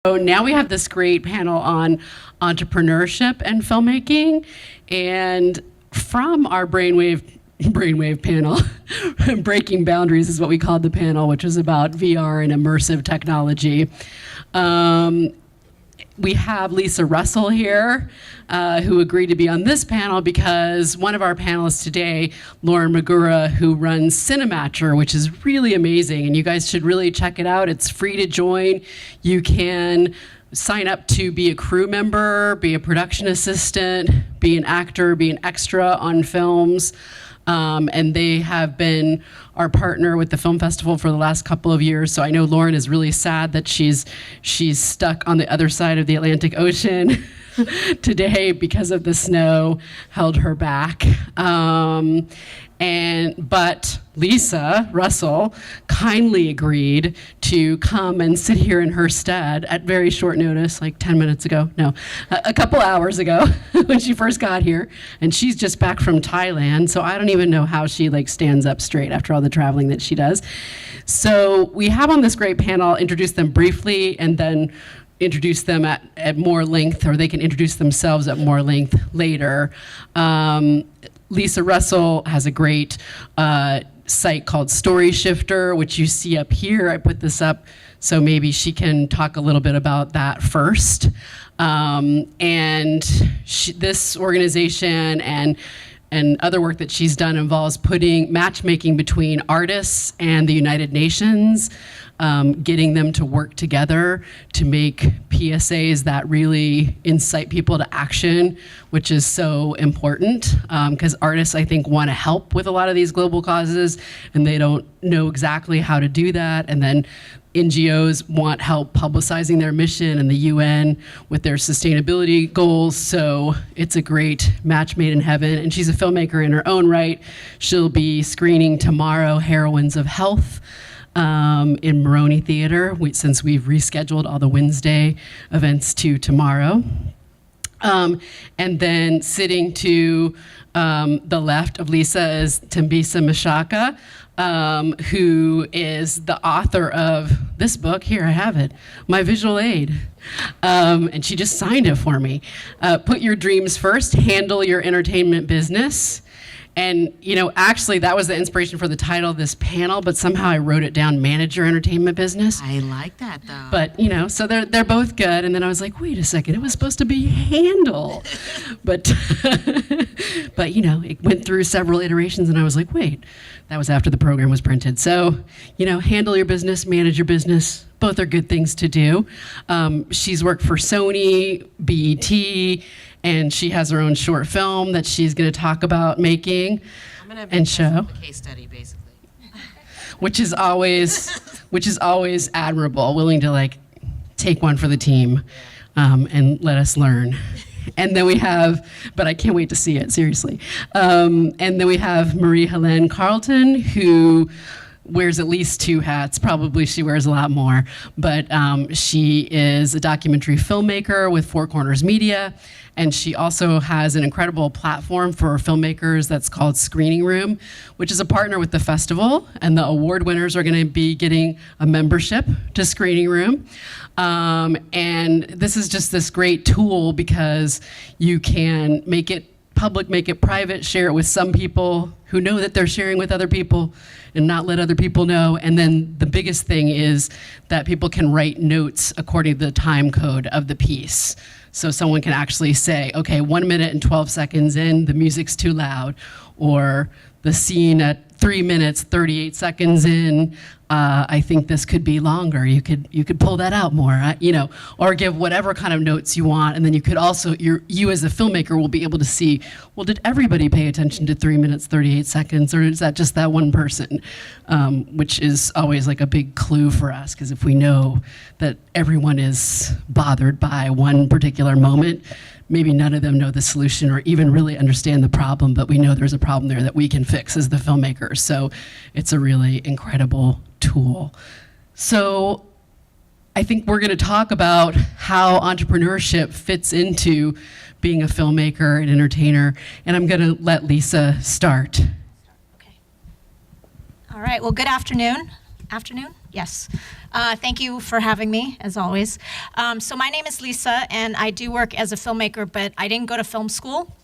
So now we have this great panel on entrepreneurship and filmmaking, and from our brainwave panel, Breaking Boundaries is what we called the panel, which was about VR and immersive technology. We have Lisa Russell here, who agreed to be on this panel because one of our panelists today, Lauren Magura, who runs Cinematcher, which is really amazing, and you guys should really check it out. It's free to join. You can sign up to be a crew member, be a production assistant, be an actor, be an extra on films. And they have been our partner with the film festival for the last couple of years. So I know Lauren is really sad that she's stuck on the other side of the Atlantic Ocean today because of the snow held her back. But Lisa Russell kindly agreed to come and sit here in her stead at very short notice, like 10 minutes ago, no, a couple hours ago when she first got here. And she's just back from Thailand, so I don't even know how she stands up straight after all the traveling that she does. So we have on this great panel, introduce them briefly and then introduce them at more length, or they can introduce themselves at more length later. Lisa Russell has a great site called Story Shifter, which you see up here. I put this up so maybe she can talk a little bit about that first. This organization and other work that she's done involves putting matchmaking between artists and the United Nations, getting them to work together to make PSAs that really incite people to action, which is so important, because artists, I think, want to help with a lot of these global causes, and they don't know exactly how to do that. And then NGOs want help publicizing their mission, and the UN with their sustainability goals. So it's a great match made in heaven. And she's a filmmaker in her own right. She'll be screening tomorrow Heroines of Health in Maroney Theater, since we've rescheduled all the Wednesday events to tomorrow. And then sitting to the left of Lisa is Thembisa Mshaka, who is the author of this book. Here, I have it, My Visual Aid. And she just signed it for me. Put Your Dreams First, Handle Your Entertainment Business. And, actually, that was the inspiration for the title of this panel, but somehow I wrote it down, Manage Your Entertainment Business. I like that, though. But, so they're both good. And then I was like, wait a second, it was supposed to be Handle. But, it went through several iterations, and I was like, wait, that was after the program was printed. So, handle your business, manage your business. Both are good things to do. She's worked for Sony, BET, and she has her own short film that she's going to talk about making and show. A case study, basically. Which is always admirable, willing to take one for the team and let us learn. And then we have, but I can't wait to see it, seriously. And then we have Marie-Helene Carleton, who wears at least two hats. Probably she wears a lot more, but she is a documentary filmmaker with Four Corners Media, and she also has an incredible platform for filmmakers that's called Screening Room, which is a partner with the festival, and the award winners are going to be getting a membership to Screening Room. And this is just this great tool because you can make it public, make it private, share it with some people who know that they're sharing with other people, and not let other people know. And then the biggest thing is that people can write notes according to the time code of the piece. So someone can actually say, okay, 1 minute and 12 seconds in, the music's too loud, or the scene at 3 minutes, 38 seconds in, I think this could be longer. You could pull that out more, or give whatever kind of notes you want. And then you could also, you as a filmmaker will be able to see, well, did everybody pay attention to 3 minutes, 38 seconds, or is that just that one person? Which is always a big clue for us, because if we know that everyone is bothered by one particular moment, maybe none of them know the solution or even really understand the problem, but we know there's a problem there that we can fix as the filmmakers. So it's a really incredible tool. So I think we're going to talk about how entrepreneurship fits into being a filmmaker and entertainer, and I'm going to let Lisa start. Okay. All right, well, good afternoon. Afternoon? Yes. Thank you for having me, as always. So my name is Lisa, and I do work as a filmmaker, but I didn't go to film school.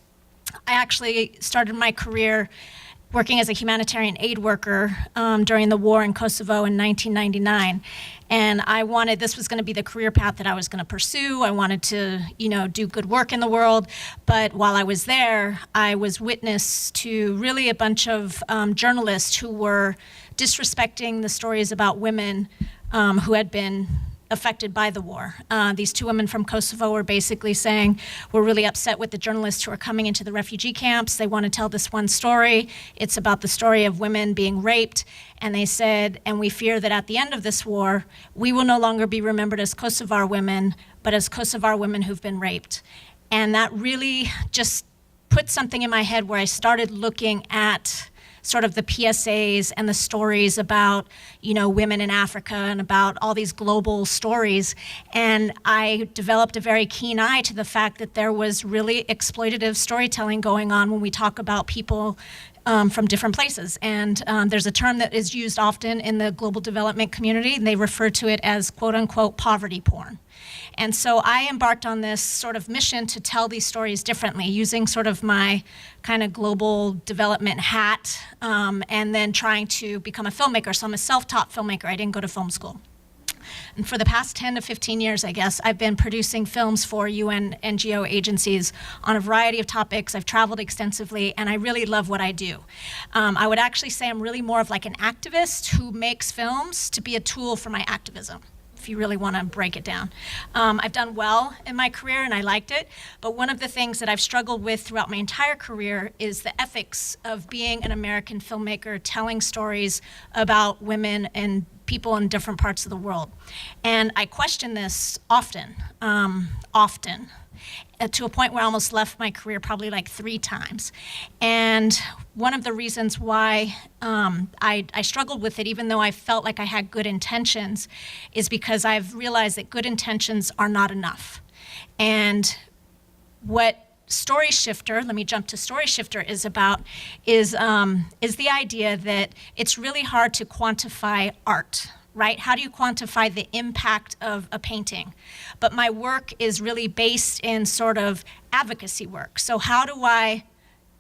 I actually started my career working as a humanitarian aid worker during the war in Kosovo in 1999. And this was going to be the career path that I was going to pursue. I wanted to, do good work in the world. But while I was there, I was witness to really a bunch of journalists who were disrespecting the stories about women who had been affected by the war. These two women from Kosovo were basically saying, we're really upset with the journalists who are coming into the refugee camps. They want to tell this one story. It's about the story of women being raped. And they said, and we fear that at the end of this war, we will no longer be remembered as Kosovar women, but as Kosovar women who've been raped. And that really just put something in my head where I started looking at sort of the PSAs and the stories about, women in Africa and about all these global stories. And I developed a very keen eye to the fact that there was really exploitative storytelling going on when we talk about people from different places. And there's a term that is used often in the global development community, and they refer to it as quote unquote poverty porn. And so I embarked on this sort of mission to tell these stories differently, using sort of my kind of global development hat, and then trying to become a filmmaker. So I'm a self-taught filmmaker. I didn't go to film school. And for the past 10 to 15 years, I guess, I've been producing films for UN NGO agencies on a variety of topics. I've traveled extensively, and I really love what I do. I would actually say I'm really more of like an activist who makes films to be a tool for my activism, if you really want to break it down. I've done well in my career and I liked it, but one of the things that I've struggled with throughout my entire career is the ethics of being an American filmmaker telling stories about women and people in different parts of the world. And I question this often, to a point where I almost left my career probably like 3 times. And one of the reasons why I struggled with it, even though I felt like I had good intentions, is because I've realized that good intentions are not enough. And what Story Shifter, let me jump to Story Shifter, is about is the idea that it's really hard to quantify art, right? How do you quantify the impact of a painting? But my work is really based in sort of advocacy work. So how do I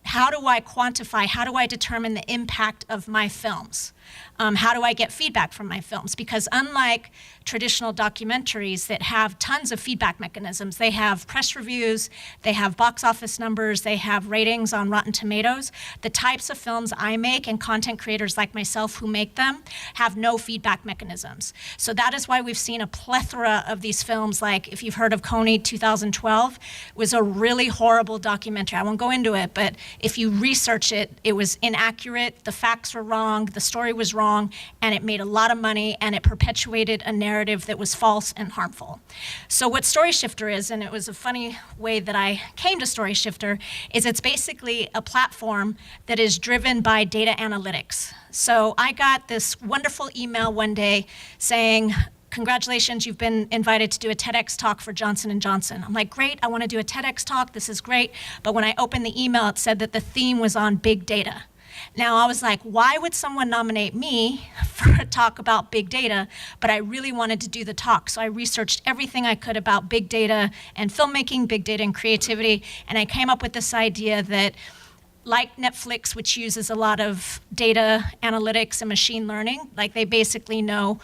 quantify, how do I determine the impact of my films? How do I get feedback from my films? Because unlike traditional documentaries that have tons of feedback mechanisms, they have press reviews, they have box office numbers, they have ratings on Rotten Tomatoes. The types of films I make and content creators like myself who make them have no feedback mechanisms. So that is why we've seen a plethora of these films, like if you've heard of Coney 2012, was a really horrible documentary. I won't go into it, but if you research it, it was inaccurate, the facts were wrong, the story was wrong, and it made a lot of money, and it perpetuated a narrative that was false and harmful. So what Story Shifter is, and it was a funny way that I came to Story Shifter, is it's basically a platform that is driven by data analytics. So I got this wonderful email one day saying, congratulations, you've been invited to do a TEDx talk for Johnson & Johnson. I'm like, great, I want to do a TEDx talk, this is great. But when I opened the email, it said that the theme was on big data. Now, I was like, why would someone nominate me for a talk about big data? But I really wanted to do the talk. So I researched everything I could about big data and filmmaking, big data and creativity. And I came up with this idea that, like Netflix, which uses a lot of data analytics and machine learning, like they basically know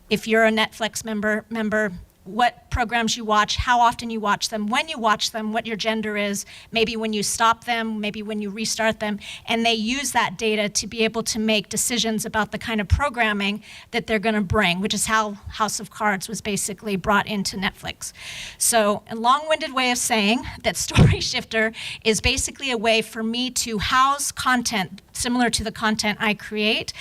if you're a Netflix member, what programs you watch, how often you watch them, when you watch them, what your gender is, maybe when you stop them, maybe when you restart them, and they use that data to be able to make decisions about the kind of programming that they're going to bring, which is how House of Cards was basically brought into Netflix. So a long-winded way of saying that Story Shifter is basically a way for me to house content similar to the content I create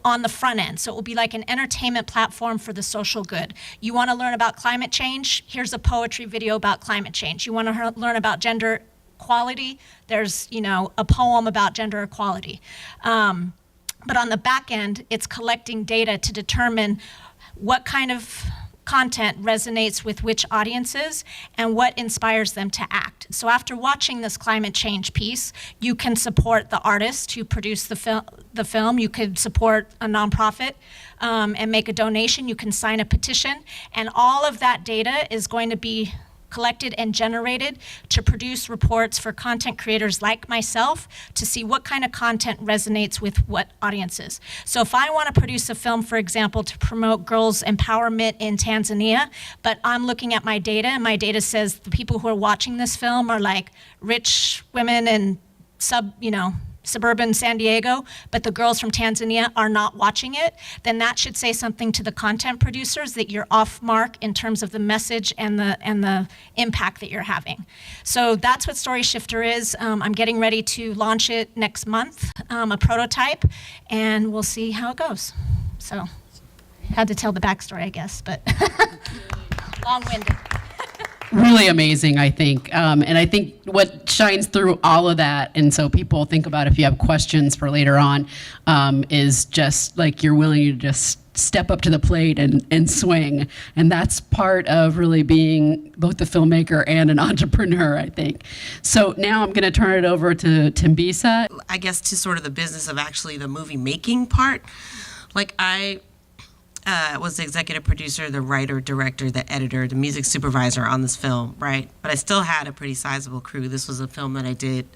on the front end. So it will be like an entertainment platform for the social good. You want to learn about climate change? Here's a poetry video about climate change. You want to learn about gender equality? There's, a poem about gender equality. But on the back end, it's collecting data to determine what kind of content resonates with which audiences and what inspires them to act. So after watching this climate change piece, you can support the artist who produced the film. You could support a nonprofit and make a donation. You can sign a petition. And all of that data is going to be collected and generated to produce reports for content creators like myself to see what kind of content resonates with what audiences. So if I want to produce a film, for example, to promote girls' empowerment in Tanzania, but I'm looking at my data, and my data says the people who are watching this film are like rich women and suburban San Diego, but the girls from Tanzania are not watching it, then that should say something to the content producers that you're off mark in terms of the message and the impact that you're having. So that's what Story Shifter is. I'm getting ready to launch it next month, a prototype, and we'll see how it goes. So had to tell the backstory, I guess, but long-winded. Really amazing, I think. And I think what shines through all of that, and so people think about if you have questions for later on, is just like you're willing to just step up to the plate and swing. And that's part of really being both a filmmaker and an entrepreneur, I think. So now I'm going to turn it over to Thembisa. I guess to sort of the business of actually the movie making part. Like I was the executive producer, the writer, director, the editor, the music supervisor on this film, right? But I still had a pretty sizable crew. This was a film that I did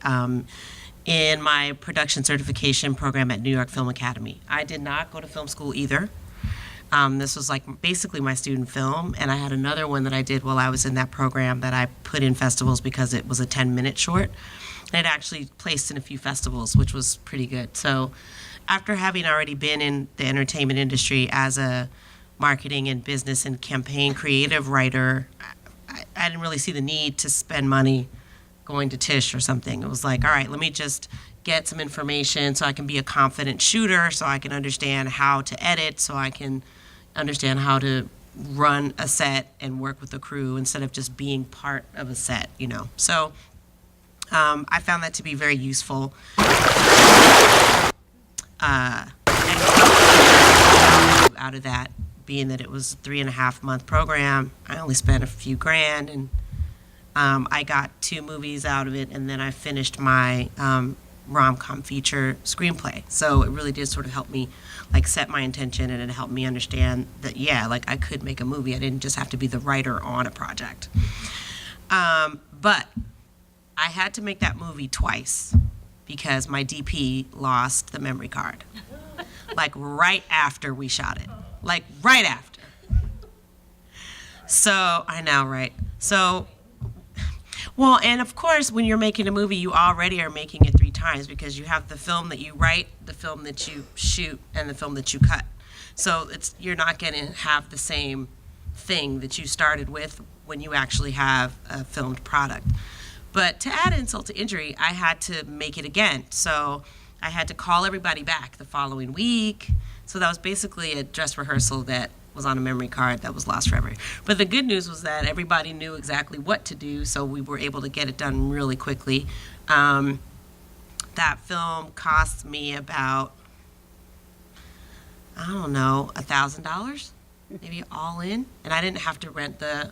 in my production certification program at New York Film Academy. I did not go to film school either. This was like basically my student film, and I had another one that I did while I was in that program that I put in festivals because it was a 10-minute short. And it actually placed in a few festivals, which was pretty good. So after having already been in the entertainment industry as a marketing and business and campaign creative writer, I didn't really see the need to spend money going to Tisch or something. It was like, all right, let me just get some information so I can be a confident shooter, so I can understand how to edit, so I can understand how to run a set and work with the crew instead of just being part of a set, you know. So I found that to be very useful. Out of that, being that it was a 3.5-month program, I only spent a few grand, and I got 2 movies out of it, and then I finished my rom-com feature screenplay. So it really did sort of help me like set my intention, and it helped me understand that, yeah, like I could make a movie. I didn't just have to be the writer on a project. But I had to make that movie twice because my DP lost the memory card. Like right after we shot it. Like right after. So, I know, right? So, well, and of course, when you're making a movie, you already are making it 3 times because you have the film that you write, the film that you shoot, and the film that you cut. So you're not going to have the same thing that you started with when you actually have a filmed product. But to add insult to injury, I had to make it again. So I had to call everybody back the following week. So that was basically a dress rehearsal that was on a memory card that was lost forever. But the good news was that everybody knew exactly what to do, so we were able to get it done really quickly. That film cost me about, I don't know, $1,000, maybe all in. And I didn't have to rent the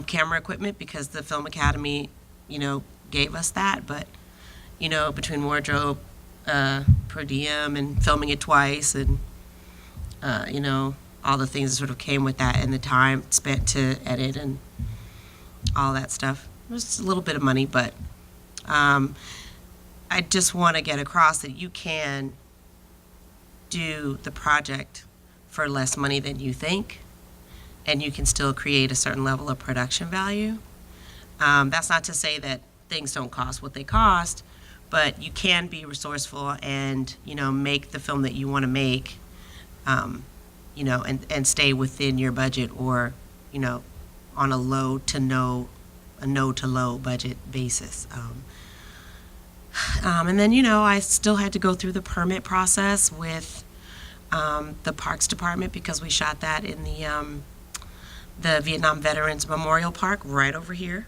camera equipment because the Film Academy, you know, gave us that. But, you know, between wardrobe, per diem, and filming it twice, and, you know, all the things that sort of came with that, and the time spent to edit and all that stuff. It was a little bit of money, but I just want to get across that you can do the project for less money than you think, and you can still create a certain level of production value. That's not to say that things don't cost what they cost, but you can be resourceful and, you know, make the film that you want to make, you know, and stay within your budget, or, you know, on a no to low budget basis. And then, you know, I still had to go through the permit process with the Parks Department because we shot that in the Vietnam Veterans Memorial Park right over here.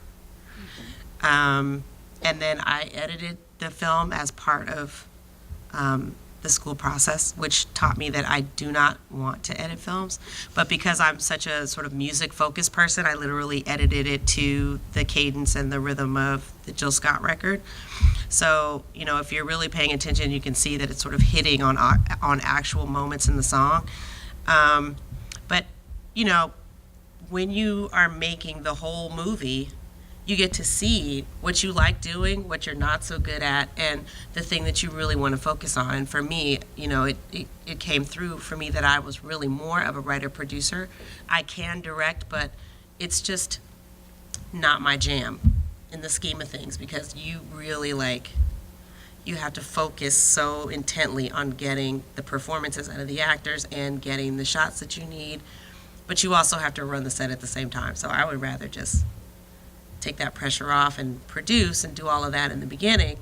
And then I edited the film as part of the school process, which taught me that I do not want to edit films. But because I'm such a sort of music-focused person, I literally edited it to the cadence and the rhythm of the Jill Scott record. So, you know, if you're really paying attention, you can see that it's sort of hitting on actual moments in the song. But, you know, when you are making the whole movie, you get to see what you like doing, what you're not so good at, and the thing that you really want to focus on. And for me, you know, it came through for me that I was really more of a writer-producer. I can direct, but it's just not my jam in the scheme of things, because you really, like, you have to focus so intently on getting the performances out of the actors and getting the shots that you need, but you also have to run the set at the same time. So I would rather just take that pressure off and produce and do all of that in the beginning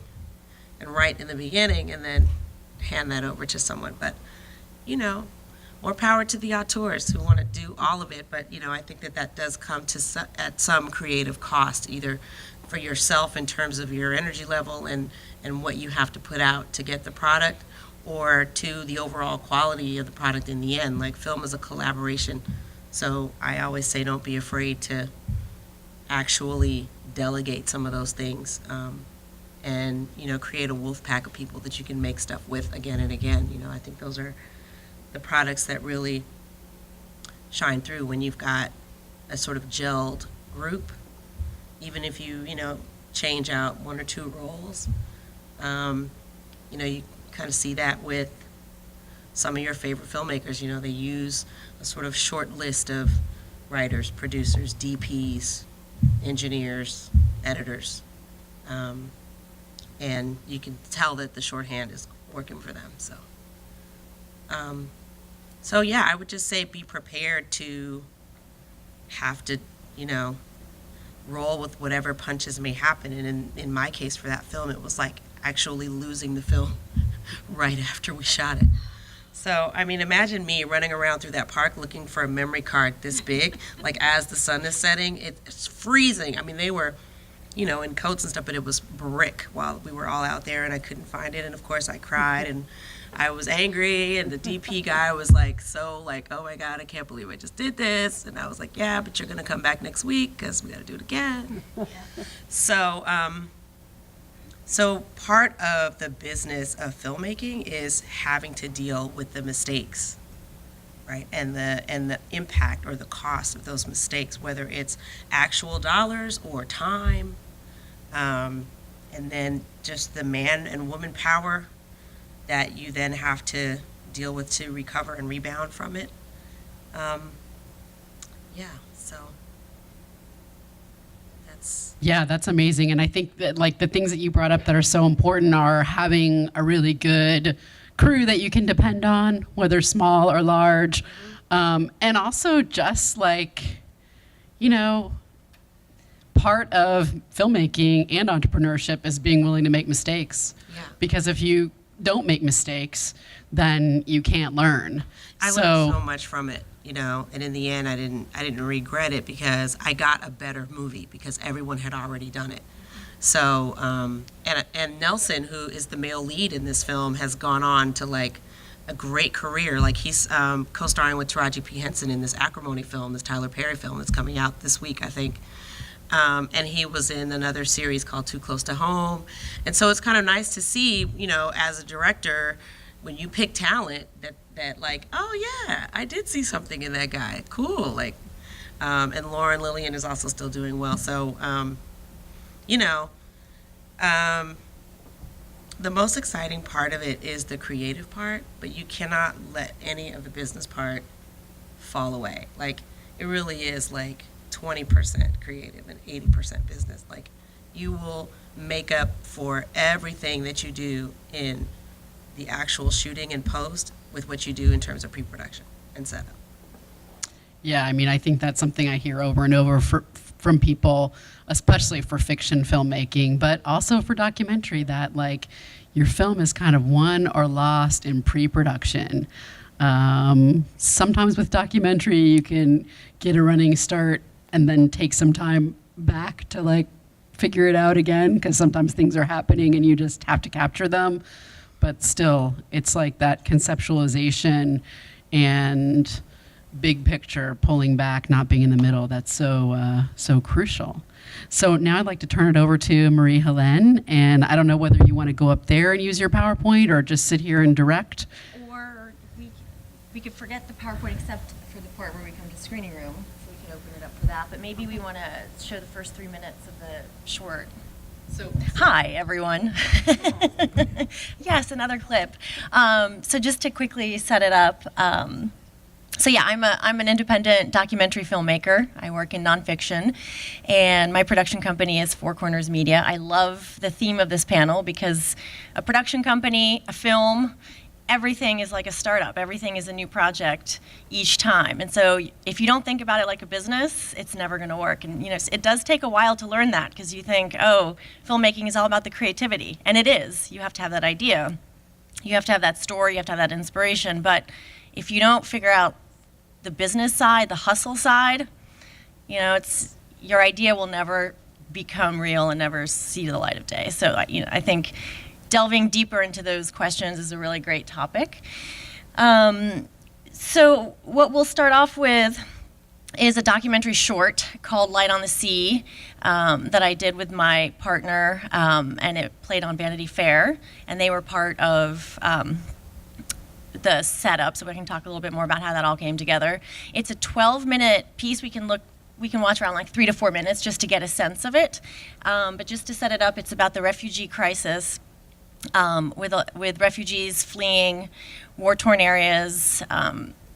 and write in the beginning and then hand that over to someone. But, you know, more power to the auteurs who want to do all of it. But, you know, I think that that does come to at some creative cost, either for yourself in terms of your energy level and what you have to put out to get the product, or to the overall quality of the product in the end. Like, film is a collaboration. So I always say, don't be afraid to actually delegate some of those things, and, you know, create a wolf pack of people that you can make stuff with again and again. You know, I think those are the products that really shine through when you've got a sort of gelled group. Even if you, you know, change out one or two roles, you know, you kind of see that with some of your favorite filmmakers. You know, they use a sort of short list of writers, producers, DPs, engineers, editors, and you can tell that the shorthand is working for them. So yeah, I would just say be prepared to have to, you know, roll with whatever punches may happen. And in my case, for that film, it was like actually losing the film right after we shot it. So, I mean, imagine me running around through that park looking for a memory card this big, like as the sun is setting. It's freezing. I mean, they were, you know, in coats and stuff, but it was brick while we were all out there, and I couldn't find it. And of course, I cried and I was angry, and the DP guy was like, so like, oh my God, I can't believe I just did this. And I was like, yeah, but you're going to come back next week because we got to do it again. So part of the business of filmmaking is having to deal with the mistakes, right? And the impact or the cost of those mistakes, whether it's actual dollars or time, and then just the man and woman power that you then have to deal with to recover and rebound from it. Yeah, that's amazing. And I think that, like, the things that you brought up that are so important are having a really good crew that you can depend on, whether small or large. And also just, like, you know, part of filmmaking and entrepreneurship is being willing to make mistakes. Yeah. Because if you don't make mistakes, then you can't learn. I learned so much from it, you know, and in the end, I didn't regret it, because I got a better movie because everyone had already done it. So, and Nelson, who is the male lead in this film, has gone on to, like, a great career. Like, he's co-starring with Taraji P. Henson in this Acrimony film, this Tyler Perry film that's coming out this week, I think. And he was in another series called Too Close to Home. And so it's kind of nice to see, you know, as a director, when you pick talent, that like, oh yeah, I did see something in that guy. Cool. Like, and Lauren Lillian is also still doing well. So, you know, the most exciting part of it is the creative part, but you cannot let any of the business part fall away. Like, it really is like 20% creative and 80% business. Like, you will make up for everything that you do in the actual shooting and post with what you do in terms of pre-production and setup. Yeah, I mean, I think that's something I hear over and over from people, especially for fiction filmmaking, but also for documentary, that, like, your film is kind of won or lost in pre-production. Sometimes with documentary, you can get a running start and then take some time back to, like, figure it out again, because sometimes things are happening and you just have to capture them. but still, it's like that conceptualization and big picture, pulling back, not being in the middle. That's so crucial. So now I'd like to turn it over to Marie-Helene, and I don't know whether you want to go up there and use your PowerPoint or just sit here and direct. Or we could forget the PowerPoint except for the part where we come to screening room, so we can open it up for that. But maybe we want to show the first 3 minutes of the short. So Hi, everyone. Yes, another clip. So just to quickly set it up, so yeah, I'm an independent documentary filmmaker. I work in nonfiction, and my production company is Four Corners Media. I love the theme of this panel because a production company, a film, everything is like a startup. Everything is a new project each time. And so if you don't think about it like a business, it's never going to work. And you know, it does take a while to learn that because you think, oh, filmmaking is all about the creativity. And it is. You have to have that idea. You have to have that story. You have to have that inspiration. But if you don't figure out the business side, the hustle side, you know, your idea will never become real and never see the light of day. So, you know, I think delving deeper into those questions is a really great topic. So what we'll start off with is a documentary short called Light on the Sea that I did with my partner, and it played on Vanity Fair, and they were part of the setup, so we can talk a little bit more about how that all came together. It's a 12-minute piece. We can watch around like 3 to 4 minutes just to get a sense of it. But just to set it up, it's about the refugee crisis with refugees fleeing war-torn areas,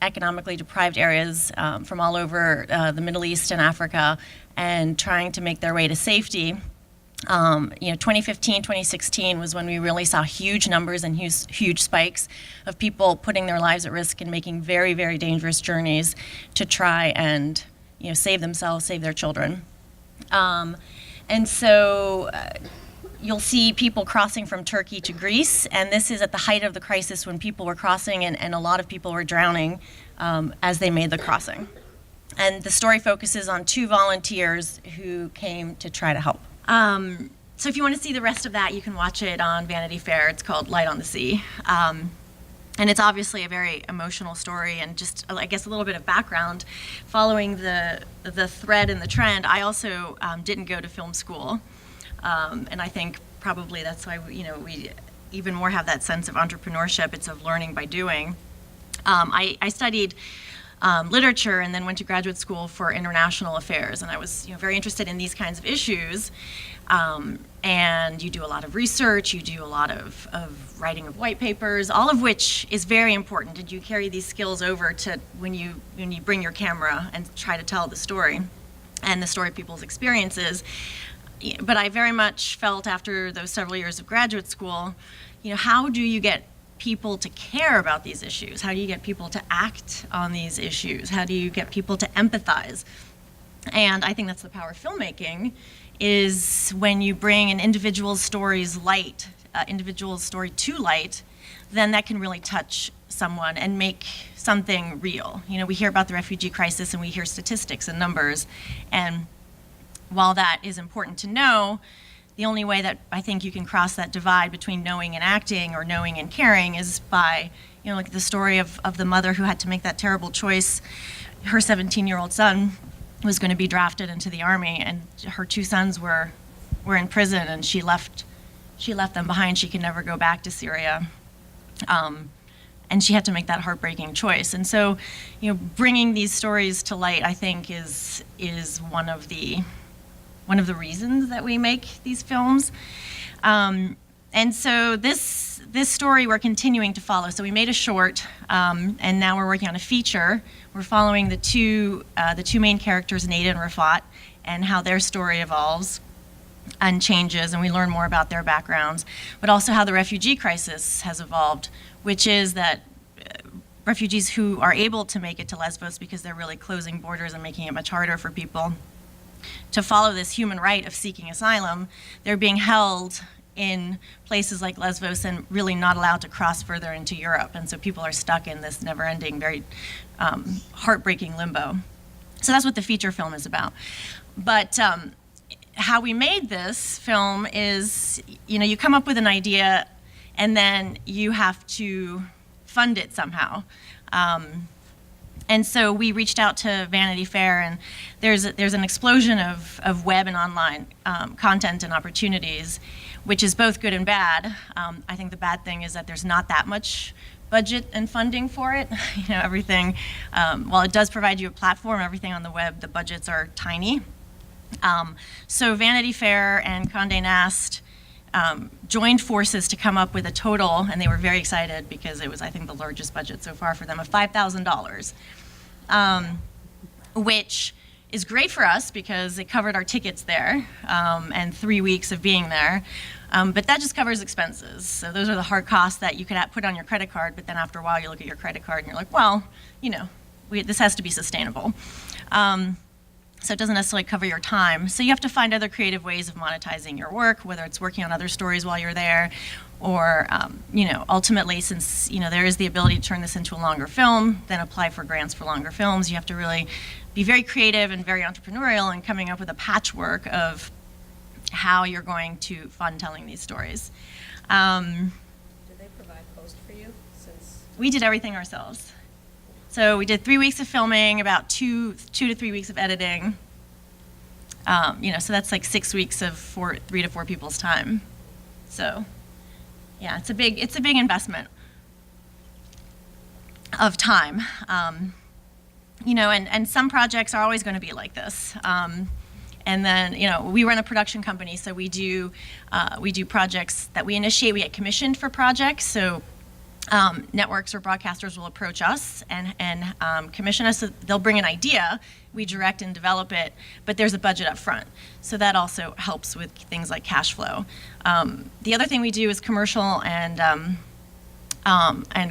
economically deprived areas from all over the Middle East and Africa, and trying to make their way to safety. 2015, 2016 was when we really saw huge numbers and huge spikes of people putting their lives at risk and making very, very dangerous journeys to try and, save themselves, save their children. And so you'll see people crossing from Turkey to Greece, and this is at the height of the crisis when people were crossing and a lot of people were drowning as they made the crossing. And the story focuses on 2 volunteers who came to try to help. So if you want to see the rest of that, you can watch it on Vanity Fair. It's called Light on the Sea. And it's obviously a very emotional story, and just, I guess, a little bit of background. Following the thread and the trend, I also didn't go to film school. And I think probably that's why, we even more have that sense of entrepreneurship. It's of learning by doing. I studied literature and then went to graduate school for international affairs, and I was very interested in these kinds of issues. And you do a lot of research, you do a lot of writing of white papers, all of which is very important. And you carry these skills over to when you bring your camera and try to tell the story and the story of people's experiences. But I very much felt after those several years of graduate school, how do you get people to care about these issues? How do you get people to act on these issues? How do you get people to empathize? And I think that's the power of filmmaking, is when you bring an individual story's light, individual story to light, then that can really touch someone and make something real. We hear about the refugee crisis and we hear statistics and numbers, and while that is important to know, the only way that I think you can cross that divide between knowing and acting or knowing and caring is by, like the story of the mother who had to make that terrible choice. Her 17-year-old son was going to be drafted into the army, and her 2 sons were in prison, and she left them behind. She could never go back to Syria. And she had to make that heartbreaking choice. And so, bringing these stories to light, I think, is one of the reasons that we make these films. And so this story we're continuing to follow. So we made a short, and now we're working on a feature. We're following the two main characters, Nada and Rafat, and how their story evolves and changes, and we learn more about their backgrounds, but also how the refugee crisis has evolved, which is that refugees who are able to make it to Lesbos, because they're really closing borders and making it much harder for people to follow this human right of seeking asylum, they're being held in places like Lesbos and really not allowed to cross further into Europe. And so people are stuck in this never-ending, very heartbreaking limbo. So that's what the feature film is about. But how we made this film is, you come up with an idea, and then you have to fund it somehow. And so we reached out to Vanity Fair, and there's an explosion of web and online content and opportunities, which is both good and bad. I think the bad thing is that there's not that much budget and funding for it. Everything, while it does provide you a platform, everything on the web, the budgets are tiny. So Vanity Fair and Condé Nast joined forces to come up with a total, and they were very excited because it was, I think, the largest budget so far for them, of $5,000, which is great for us because it covered our tickets there and 3 weeks of being there. But that just covers expenses. So those are the hard costs that you could put on your credit card, but then after a while you look at your credit card and you're like, well, this has to be sustainable. So it doesn't necessarily cover your time. So you have to find other creative ways of monetizing your work, whether it's working on other stories while you're there, or ultimately, since there is the ability to turn this into a longer film, then apply for grants for longer films. You have to really be very creative and very entrepreneurial in coming up with a patchwork of how you're going to fund telling these stories. Did they provide post for you? We did everything ourselves. So we did 3 weeks of filming, about 2 to 3 weeks of editing. So that's like 6 weeks of 3 to 4 people's time. So, yeah, it's a big investment of time. And some projects are always going to be like this. And then, we run a production company, so we do projects that we initiate. We get commissioned for projects, so networks or broadcasters will approach us and commission us. So they'll bring an idea, we direct and develop it, but there's a budget up front. So that also helps with things like cash flow. The other thing we do is commercial and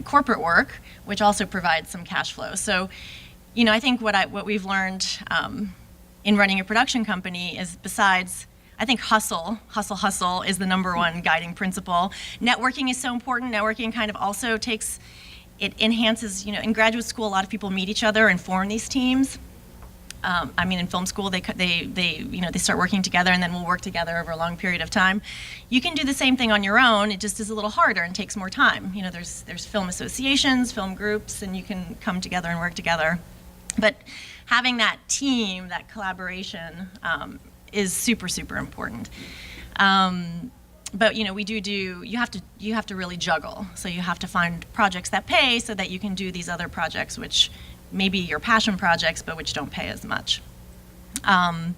corporate work, which also provides some cash flow. So, I think what we've learned in running a production company is, besides, I think hustle is the number one guiding principle. Networking is so important. Networking kind of also enhances, in graduate school, a lot of people meet each other and form these teams. In film school, they start working together, and then we'll work together over a long period of time. You can do the same thing on your own. It just is a little harder and takes more time. There's film associations, film groups, and you can come together and work together. But having that team, that collaboration, is super, super important. But you have to really juggle. So you have to find projects that pay so that you can do these other projects, which may be your passion projects, but which don't pay as much. So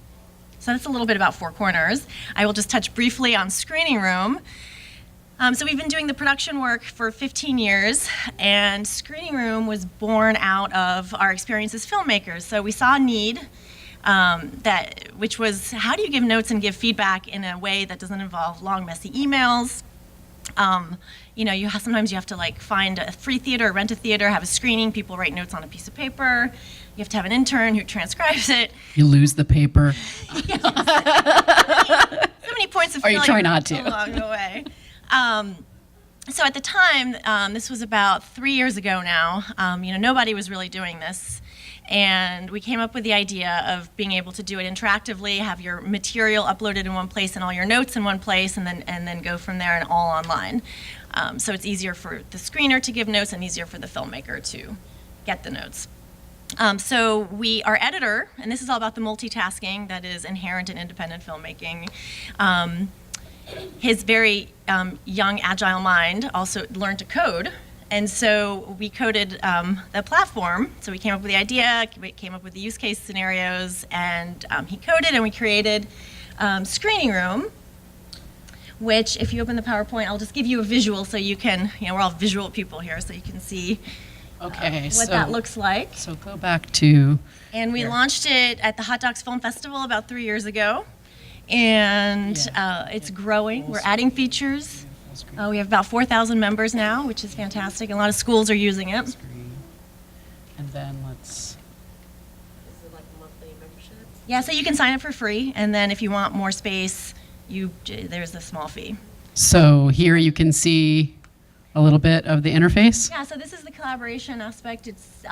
that's a little bit about Four Corners. I will just touch briefly on Screening Room. So we've been doing the production work for 15 years, and Screening Room was born out of our experience as filmmakers. So we saw a need, which was, how do you give notes and give feedback in a way that doesn't involve long, messy emails? Sometimes you have to find a free theater, rent a theater, have a screening. People write notes on a piece of paper. You have to have an intern who transcribes it. You lose the paper. So many points of Or failure you try not to. along the way. So at the time, this was about 3 years ago now, nobody was really doing this. And we came up with the idea of being able to do it interactively, have your material uploaded in one place and all your notes in one place, and then go from there and all online. So it's easier for the screener to give notes and easier for the filmmaker to get the notes. So our editor, and this is all about the multitasking that is inherent in independent filmmaking, his very young, agile mind also learned to code. And so we coded the platform. So we came up with the idea, we came up with the use case scenarios, and he coded, and we created Screening Room, which, if you open the PowerPoint, I'll just give you a visual so you can, we're all visual people here, so you can see what that looks like. So go back to... And we launched it at the Hot Docs Film Festival about 3 years ago. And it's growing. We're adding features. We have about 4,000 members now, which is fantastic. A lot of schools are using it. And then Is it like a monthly membership? Yeah, so you can sign up for free, and then if you want more space, there's a small fee. So here you can see a little bit of the interface? Yeah, so this is the collaboration aspect. It's,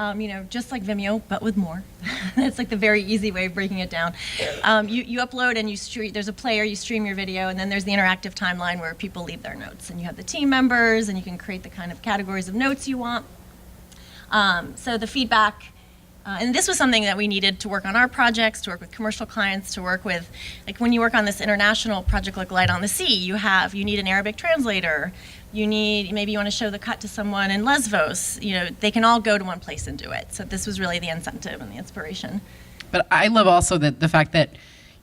just like Vimeo, but with more. It's like the very easy way of breaking it down. You upload and you stream, there's a player, you stream your video, and then there's the interactive timeline where people leave their notes. And you have the team members, and you can create the kind of categories of notes you want. So the feedback, and this was something that we needed to work on our projects, to work with commercial clients, to work with, like when you work on this international project like Light on the Sea, you need an Arabic translator. Maybe you want to show the cut to someone in Lesvos. They can all go to one place and do it. So this was really the incentive and the inspiration. But I love also the fact that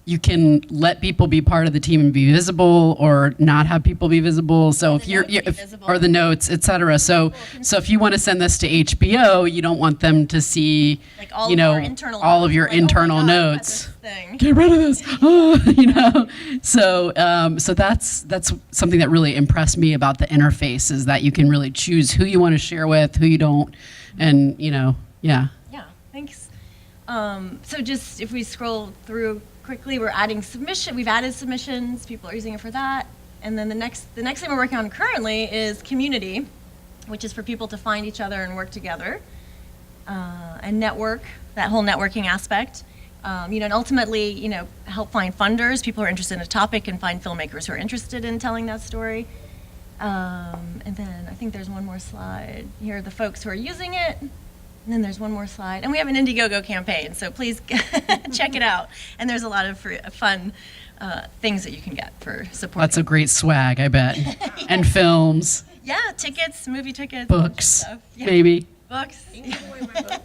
you can let people be part of the team and be visible, or not have people be visible. So if or the notes, etc. So if you want to send this to HBO, you don't want them to see, like all of your internal all of your notes. internal Oh my God, notes. thing. Get rid of this. So that's something that really impressed me about the interface, is that you can really choose who you want to share with, who you don't, and yeah. Yeah, thanks. So just if we scroll through quickly, we've added submissions, people are using it for that. And then the next thing we're working on currently is community, which is for people to find each other and work together, and network, that whole networking aspect. And ultimately, help find funders, people who are interested in a topic, and find filmmakers who are interested in telling that story. And then I think there's one more slide. Here are the folks who are using it. And then there's one more slide. And we have an Indiegogo campaign, so please check it out. And there's a lot of fun things that you can get for support. That's a great swag, I bet. And films. Yeah, tickets, movie tickets. Books, stuff. Yeah. maybe. Books. You can give away my book.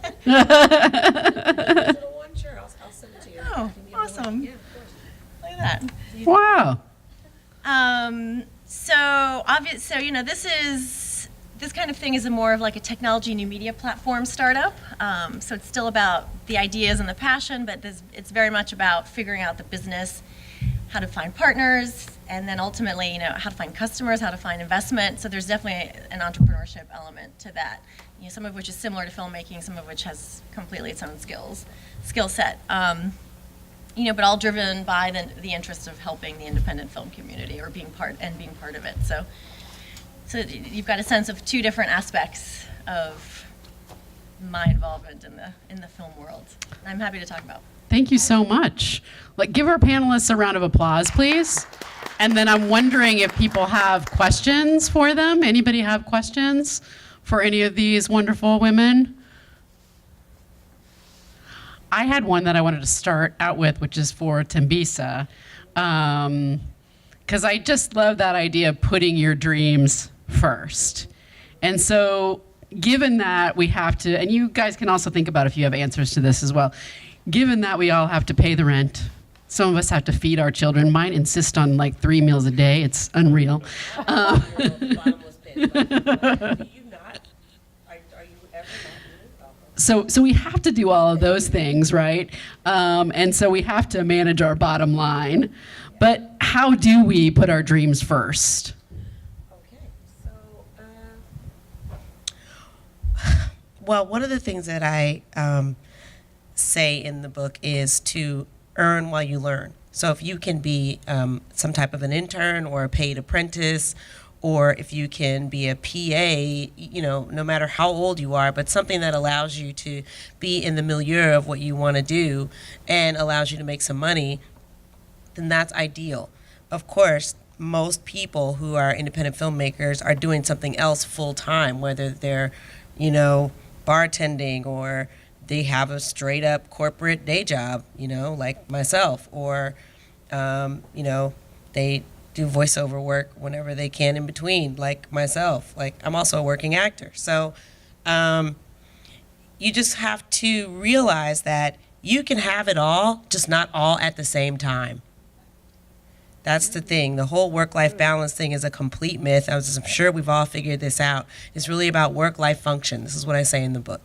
Little one, sure, I'll send it to you. Oh, You can give it away. awesome. Yeah, of course. Look at that. Wow. This kind of thing is more of like a technology new media platform startup. So it's still about the ideas and the passion, but it's very much about figuring out the business, how to find partners, and then ultimately, how to find customers, how to find investment. So there's definitely an entrepreneurship element to that. Some of which is similar to filmmaking, some of which has completely its own skill set. But all driven by the interest of helping the independent film community, or being part of it. So you've got a sense of two different aspects of my involvement in the film world. And I'm happy to talk about. Thank you so much. Give our panelists a round of applause, please. And then I'm wondering if people have questions for them. Anybody have questions for any of these wonderful women? I had one that I wanted to start out with, which is for Thembisa, because I just love that idea of putting your dreams first. And so given that we have to, and you guys can also think about if you have answers to this as well, given that we all have to pay the rent, some of us have to feed our children. Mine insist on 3 meals a day. It's unreal. So we have to do all of those things, right? And so we have to manage our bottom line. But how do we put our dreams first? Okay, so, well, one of the things that I say in the book is to earn while you learn. So if you can be some type of an intern or a paid apprentice, or if you can be a PA, no matter how old you are, but something that allows you to be in the milieu of what you want to do and allows you to make some money, then that's ideal. Of course, most people who are independent filmmakers are doing something else full time, whether they're, bartending, or they have a straight up corporate day job, like myself, or, they do voiceover work whenever they can in between, like myself. I'm also a working actor. So you just have to realize that you can have it all, just not all at the same time. That's the thing. The whole work-life balance thing is a complete myth. I'm sure we've all figured this out. It's really about work-life function. This is what I say in the book.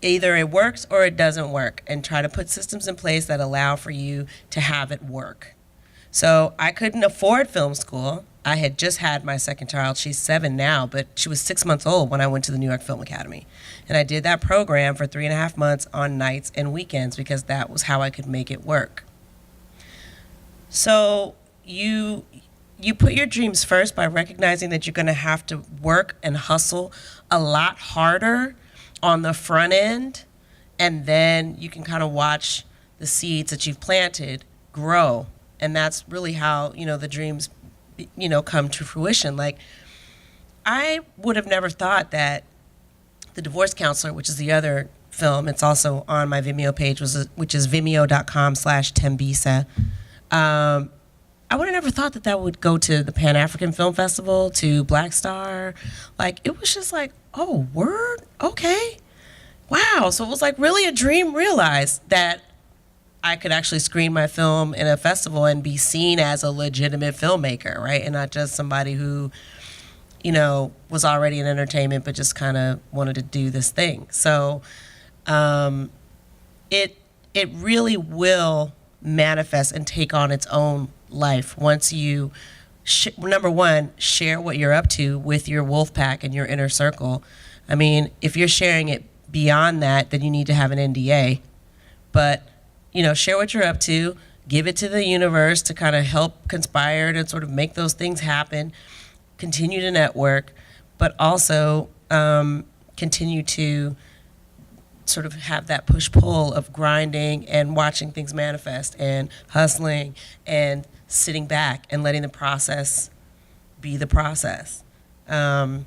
Either it works or it doesn't work, and try to put systems in place that allow for you to have it work. So I couldn't afford film school. I had just had my second child. She's 7 now, but she was 6 months old when I went to the New York Film Academy. And I did that program for 3.5 months on nights and weekends, because that was how I could make it work. So you put your dreams first by recognizing that you're going to have to work and hustle a lot harder on the front end, and then you can kind of watch the seeds that you've planted grow. And that's really how, the dreams, come to fruition. Like, I would have never thought that The Divorce Counselor, which is the other film, it's also on my Vimeo page, which is vimeo.com/Thembisa. I would have never thought that would go to the Pan-African Film Festival, to Black Star. Like, it was just like, oh, word? Okay. Wow. So it was like really a dream realized that I could actually screen my film in a festival and be seen as a legitimate filmmaker, right? And not just somebody who, was already in entertainment but just kind of wanted to do this thing. So it really will manifest and take on its own life once you, number one, share what you're up to with your wolf pack and your inner circle. I mean, if you're sharing it beyond that, then you need to have an NDA. But, share what you're up to, give it to the universe to kind of help conspire to sort of make those things happen, continue to network, but also continue to sort of have that push-pull of grinding and watching things manifest and hustling and sitting back and letting the process be the process. Yeah,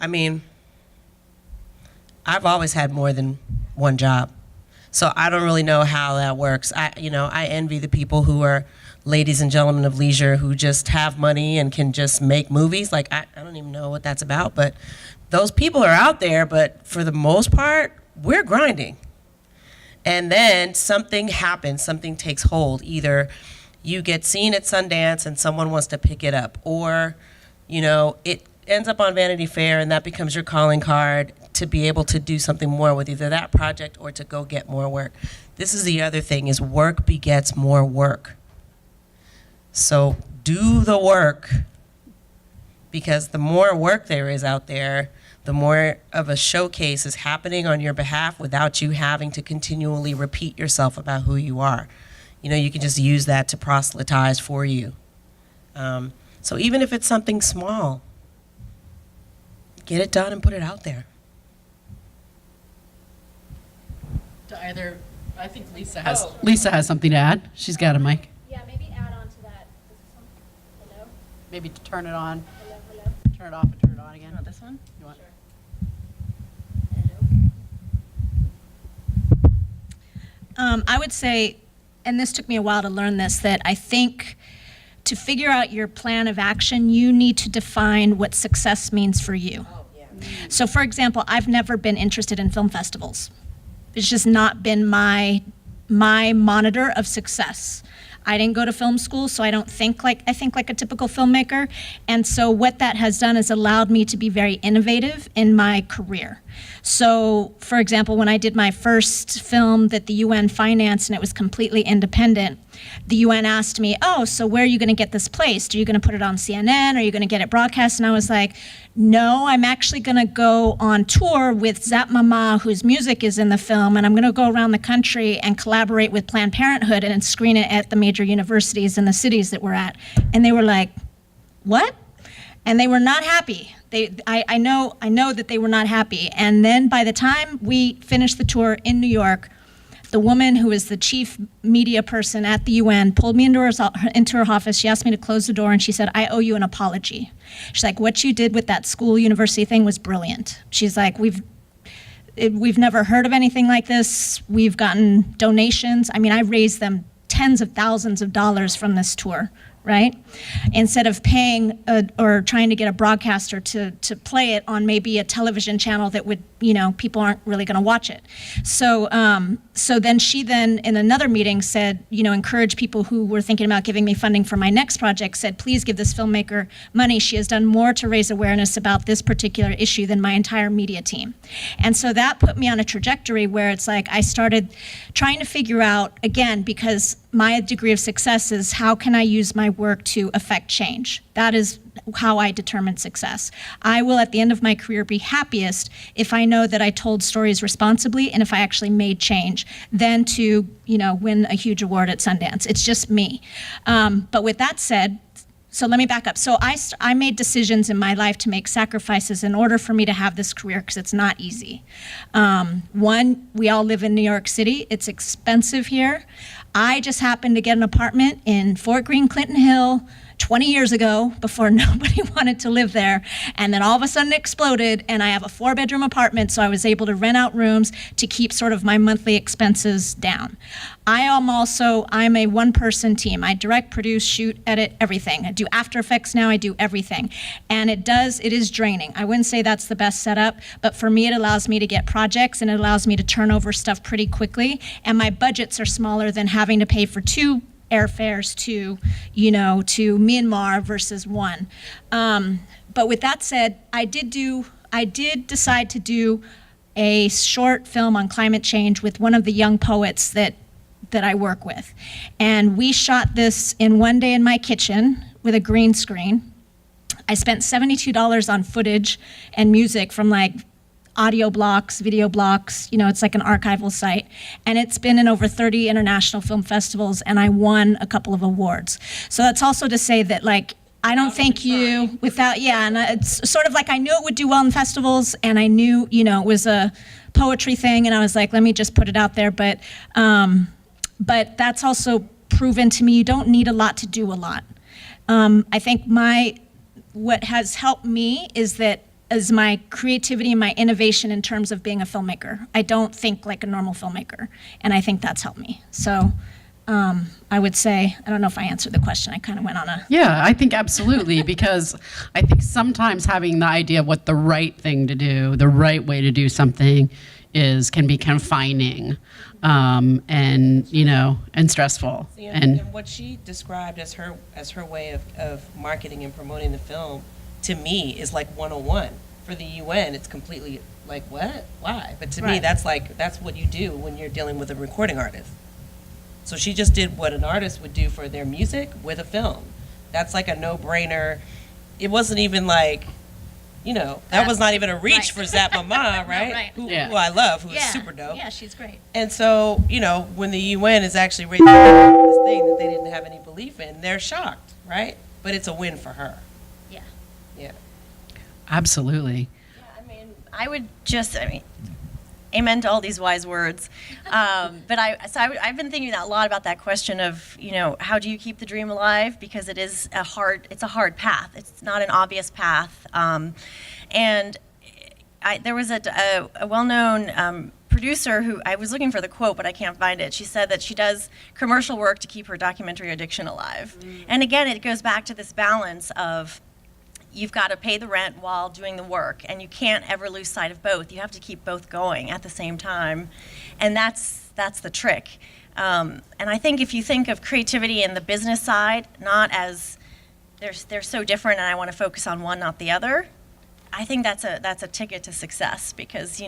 I mean, I've always had more than one job. So I don't really know how that works. I envy the people who are ladies and gentlemen of leisure who just have money and can just make movies. Like, I don't even know what that's about, but those people are out there, but for the most part, we're grinding. And then something happens, something takes hold. Either you get seen at Sundance and someone wants to pick it up, or, it ends up on Vanity Fair and that becomes your calling card to be able to do something more with either that project or to go get more work. This is the other thing, is work begets more work. So do the work, because the more work there is out there, the more of a showcase is happening on your behalf without you having to continually repeat yourself about who you are. You can just use that to proselytize for you. So even if it's something small, get it done and put it out there. I think Lisa has something to add. She's got a mic. Yeah, maybe add on to that. Is this one? Hello? Maybe to turn it on, Hello, hello? turn it off and turn it on again. Oh, this one? You want- I would say, and this took me a while to learn this, that I think to figure out your plan of action, you need to define what success means for you. So, for example, I've never been interested in film festivals. It's just not been my monitor of success. I didn't go to film school, so I think like a typical filmmaker. And so what that has done is allowed me to be very innovative in my career. So, for example, when I did my first film that the UN financed and it was completely independent, the UN asked me, oh, so where are you going to get this placed? Are you going to put it on CNN? Are you going to get it broadcast? And I was like, no, I'm actually going to go on tour with Zap Mama, whose music is in the film, and I'm going to go around the country and collaborate with Planned Parenthood and screen it at the major universities in the cities that we're at. And they were like, what? And they were not happy. I know that they were not happy. And then by the time we finished the tour in New York, the woman who was the chief media person at the UN pulled me into her office. She asked me to close the door, and she said, I owe you an apology. She's like, what you did with that school university thing was brilliant. She's like, we've never heard of anything like this. We've gotten donations. I mean, I raised them tens of thousands of dollars from this tour, right? Instead of paying or trying to get a broadcaster to play it on maybe a television channel that would, people aren't really going to watch it. So then she in another meeting said, encourage people who were thinking about giving me funding for my next project, said, please give this filmmaker money. She has done more to raise awareness about this particular issue than my entire media team. And so that put me on a trajectory where it's like I started trying to figure out, again, because my degree of success is how can I use my work to affect change? That is how I determine success. I will, at the end of my career, be happiest if I know that I told stories responsibly and if I actually made change, than to, win a huge award at Sundance. It's just me. But with that said, so let me back up. So I made decisions in my life to make sacrifices in order for me to have this career, because it's not easy. One, we all live in New York City. It's expensive here. I just happened to get an apartment in Fort Greene, Clinton Hill, 20 years ago, before nobody wanted to live there, and then all of a sudden it exploded, and I have a 4-bedroom apartment, so I was able to rent out rooms to keep sort of my monthly expenses down. I'm a one-person team. I direct, produce, shoot, edit, everything. I do After Effects now, I do everything. And it is draining. I wouldn't say that's the best setup, but for me it allows me to get projects, and it allows me to turn over stuff pretty quickly, and my budgets are smaller than having to pay for 2 airfares to Myanmar versus 1. But with that said, I did decide to do a short film on climate change with one of the young poets that I work with. And we shot this in one day in my kitchen with a green screen. I spent $72 on footage and music from audio blocks, video blocks, it's like an archival site. And it's been in over 30 international film festivals, and I won a couple of awards. So that's also to say that I don't think and it's sort of like I knew it would do well in festivals, and I knew, it was a poetry thing, and I was like, let me just put it out there. But that's also proven to me you don't need a lot to do a lot. I think what has helped me is my creativity and my innovation in terms of being a filmmaker. I don't think like a normal filmmaker, and I think that's helped me. So I would say, I don't know if I answered the question. I kind of went on a... Yeah, I think absolutely, because I think sometimes having the idea of what the right thing to do, the right way to do something can be confining, and stressful. And what she described as her way of marketing and promoting the film, to me, is like 101. For the UN, it's completely like, what? Why? But to me, that's what you do when you're dealing with a recording artist. So she just did what an artist would do for their music with a film. That's like a no-brainer. It wasn't even that was not even a reach for Zap Mama, right? No, Who I love, who is super dope. Yeah, she's great. And so, when the UN is actually raising this thing that they didn't have any belief in, they're shocked, right? But it's a win for her. Yeah. Absolutely. Amen to all these wise words. But I've been thinking a lot about that question of, how do you keep the dream alive? Because it's a hard path. It's not an obvious path. And there was a well-known producer who, I was looking for the quote, but I can't find it. She said that she does commercial work to keep her documentary addiction alive. And again, it goes back to this balance of, you've got to pay the rent while doing the work, and you can't ever lose sight of both. You have to keep both going at the same time, and that's the trick. And I think if you think of creativity and the business side, not as they're so different, and I want to focus on one, not the other, I think that's a ticket to success, because you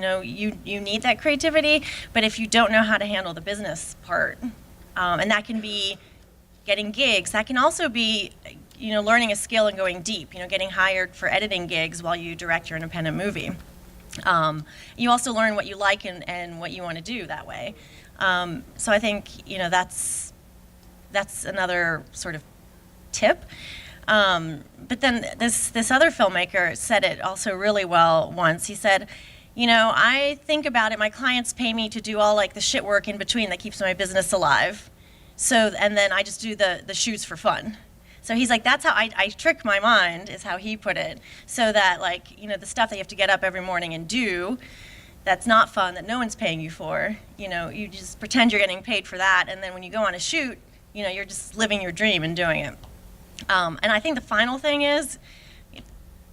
need that creativity, but if you don't know how to handle the business part, and that can be getting gigs, that can also be learning a skill and going deep, getting hired for editing gigs while you direct your independent movie. You also learn what you like and what you want to do that way. So I think, that's another sort of tip. But then this other filmmaker said it also really well once. He said, I think about it, my clients pay me to do all the shit work in between that keeps my business alive. And then I just do the shoots for fun. So he's like, that's how I trick my mind, is how he put it, so that the stuff that you have to get up every morning and do, that's not fun, that no one's paying you for, you just pretend you're getting paid for that, and then when you go on a shoot, you're just living your dream and doing it. And I think the final thing is,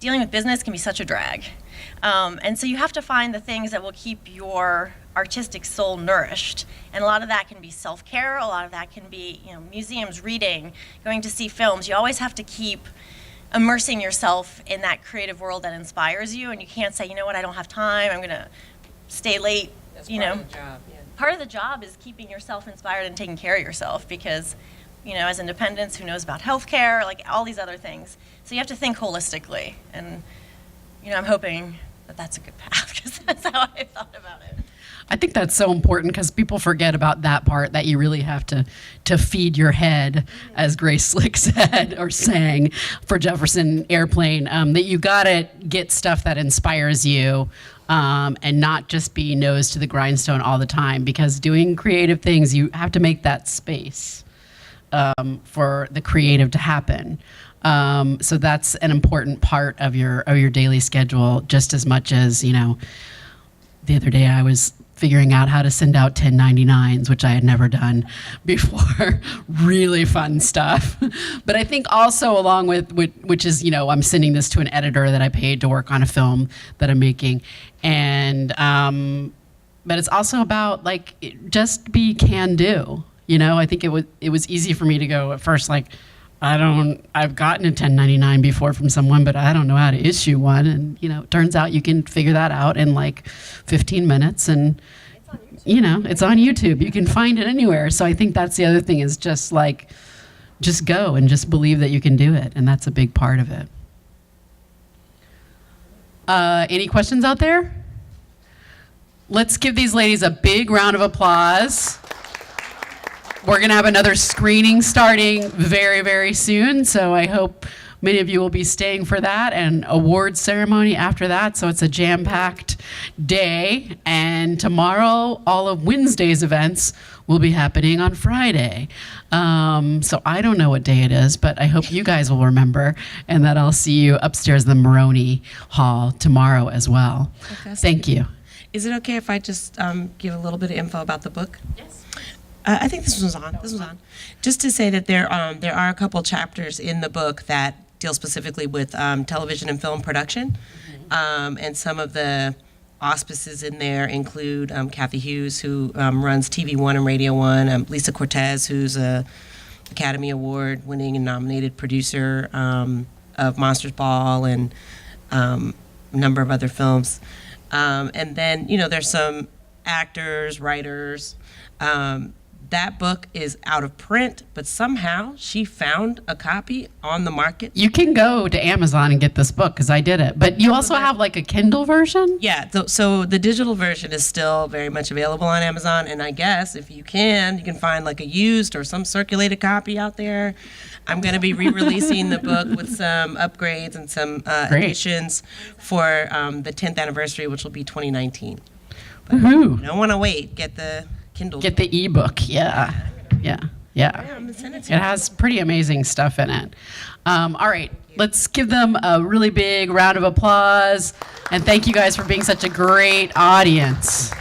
dealing with business can be such a drag. And so you have to find the things that will keep your artistic soul nourished. And a lot of that can be self-care, a lot of that can be, museums, reading, going to see films. You always have to keep immersing yourself in that creative world that inspires you, and you can't say, I don't have time, I'm gonna stay late. That's part of the job, yeah. Part of the job is keeping yourself inspired and taking care of yourself, because as independents, who knows about healthcare, like all these other things. So you have to think holistically. And, I'm hoping that that's a good path, because that's how I thought about it. I think that's so important because people forget about that part, that you really have to feed your head, as Grace Slick said or sang for Jefferson Airplane, that you gotta get stuff that inspires you, and not just be nose to the grindstone all the time, because doing creative things, you have to make that space for the creative to happen. So that's an important part of your daily schedule, just as much as, the other day I was figuring out how to send out 1099s, which I had never done before. Really fun stuff. But I think also along with, which is, I'm sending this to an editor that I paid to work on a film that I'm making. And, but it's also about just be can do. I think it was easy for me to go at first, I've gotten a 1099 before from someone, but I don't know how to issue one. And, it turns out you can figure that out in 15 minutes. And, it's on YouTube. You can find it anywhere. So I think that's the other thing, is just go and just believe that you can do it. And that's a big part of it. Any questions out there? Let's give these ladies a big round of applause. We're going to have another screening starting very, very soon, so I hope many of you will be staying for that, and award ceremony after that, so it's a jam-packed day. And tomorrow, all of Wednesday's events will be happening on Friday. So I don't know what day it is, but I hope you guys will remember, and that I'll see you upstairs in the Maroney Hall tomorrow as well. Thank you. Is it okay if I just give a little bit of info about the book? Yes. I think this one's on. This one's on. Just to say that there are a couple chapters in the book that deal specifically with television and film production, and some of the auspices in there include Kathy Hughes, who runs TV One and Radio One, Lisa Cortez, who's a Academy Award winning and nominated producer of Monsters Ball and a number of other films, and then there's some actors, writers. That book is out of print, but somehow she found a copy on the market. You can go to Amazon and get this book, because I did it. But you also have a Kindle version? Yeah, so the digital version is still very much available on Amazon, and I guess if you can find a used or some circulated copy out there. I'm going to be re-releasing the book with some upgrades and some additions for the 10th anniversary, which will be 2019. But Woohoo. don't want to wait. Get the Kindle. Get the ebook, yeah. I'm gonna send it to It has pretty amazing stuff in it. All right, let's give them a really big round of applause, and thank you guys for being such a great audience.